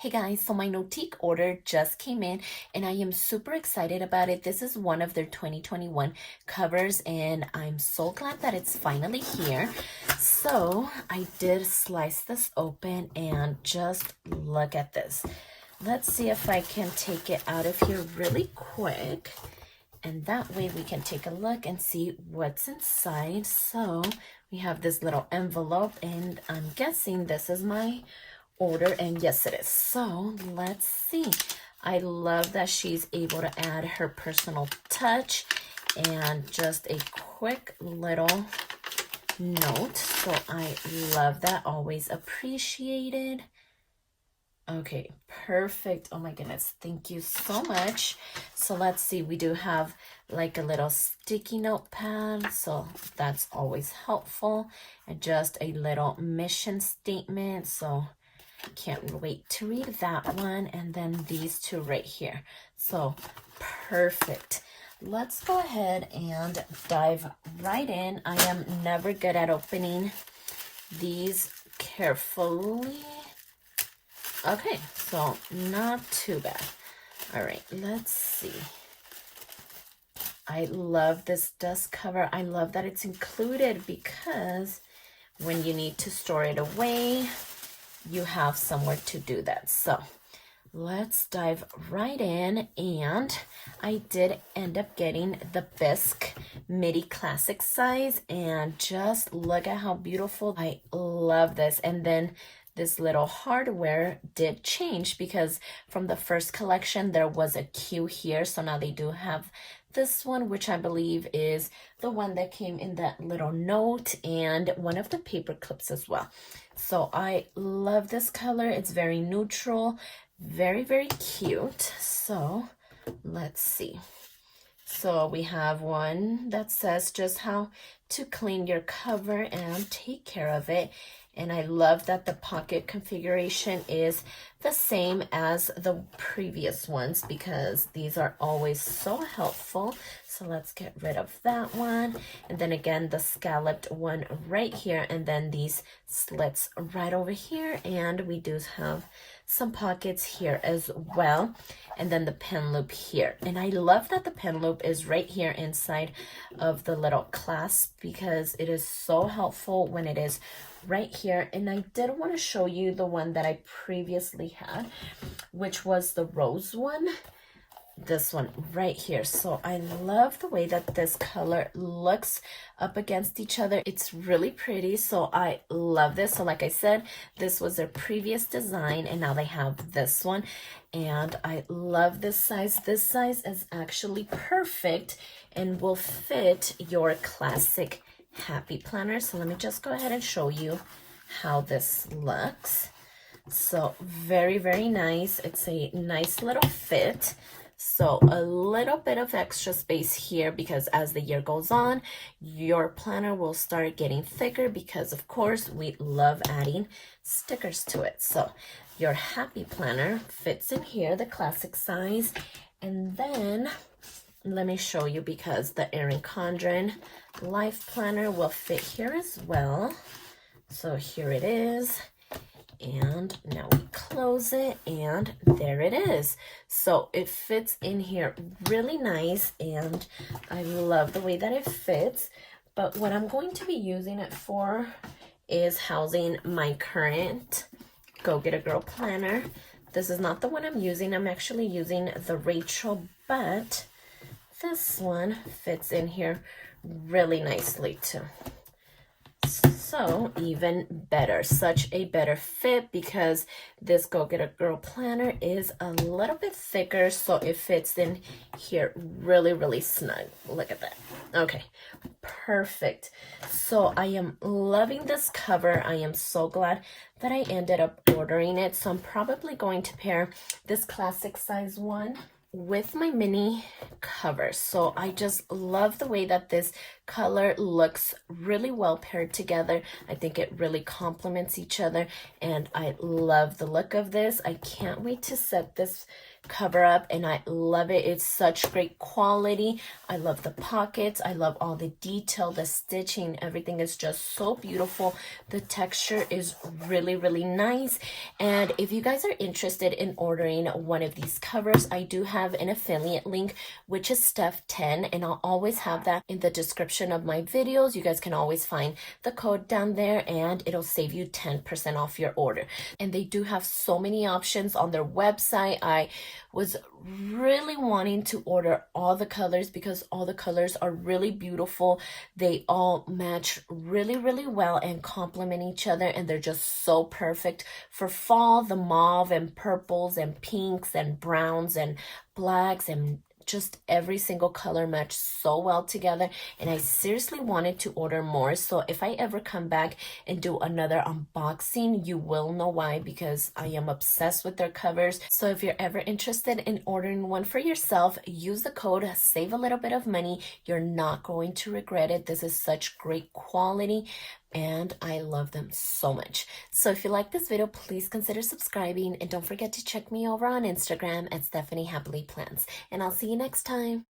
Hey guys, so my Notiq order just came in and I am super excited about it. This is one of their 2021 covers and I'm so glad that it's finally here. So I did slice this open and just look at this. Let's see if I can take it out of here really quick. And that way we can take a look and see what's inside. So we have this little envelope and I'm guessing this is my order, and yes it is. So let's see. I love that she's able to add her personal touch and just a quick little note. So I love that, always appreciated. Okay, perfect. Oh my goodness, thank you so much. So let's see, we do have like a little sticky notepad, so that's always helpful, and just a little mission statement. So can't wait to read that one, and then these two right here. So perfect. Let's go ahead and dive right in. I am never good at opening these carefully. Okay, so not too bad. All right, let's see. I love this dust cover. I love that it's included because when you need to store it away, you have somewhere to do that. So let's dive right in. And I did end up getting the Bisque Midi Classic size, and just look at how beautiful. I love this. And then this little hardware did change because from the first collection there was a Q here, so now they do have this one, which I believe is the one that came in that little note, and one of the paper clips as well. So I love this color. It's very neutral, very, very cute. So let's see. So we have one that says just how to clean your cover and take care of it. And I love that the pocket configuration is the same as the previous ones because these are always so helpful. So let's get rid of that one. And then again, the scalloped one right here, and then these slits right over here. And we do have some pockets here as well. And then the pen loop here. And I love that the pen loop is right here inside of the little clasp because it is so helpful when it is right here. And I did want to show you the one that I previously had, which was the rose one. This one right here. So I love the way that this color looks up against each other. It's really pretty. So I love this. So like I said, this was their previous design and now they have this one. And I love this size. This size is actually perfect and will fit your classic happy planner. So let me just go ahead and show you how this looks. So very, very nice. It's a nice little fit. So a little bit of extra space here because as the year goes on, your planner will start getting thicker because of course we love adding stickers to it. So your happy planner fits in here, the classic size. And then let me show you because the Erin Condren LifePlanner will fit here as well. So here it is. And now we close it and there it is. So it fits in here really nice and I love the way that it fits. But what I'm going to be using it for is housing my current Go Get a Girl planner. This is not the one I'm using. I'm actually using the Rachel, but this one fits in here really nicely too. So even better, such a better fit because this Go Get a Girl planner is a little bit thicker, so it fits in here really, really snug. Look at that. Okay, perfect. So I am loving this cover. I am so glad that I ended up ordering it. So I'm probably going to pair this classic size one with my mini cover. So I just love the way that this color looks really well paired together. I think it really complements each other and I love the look of this. I can't wait to set this cover up, and I love it. It's such great quality. I love the pockets. I love all the detail, the stitching. Everything is just so beautiful. The texture is really, really nice. And if you guys are interested in ordering one of these covers, I do have an affiliate link, which is STEPH10, and I'll always have that in the description of my videos. You guys can always find the code down there, and it'll save you 10% off your order. And they do have so many options on their website. I was really wanting to order all the colors because all the colors are really beautiful. They all match really, really well and complement each other, and they're just so perfect for fall. The mauve and purples and pinks and browns and blacks and just every single color matched so well together, and I seriously wanted to order more. So if I ever come back and do another unboxing, you will know why, because I am obsessed with their covers. So if you're ever interested in ordering one for yourself, use the code, save a little bit of money. You're not going to regret it. This is such great quality, and I love them so much. So if you like this video, please consider subscribing, and don't forget to check me over on Instagram at stephanyhappilyplans. And I'll see you next time.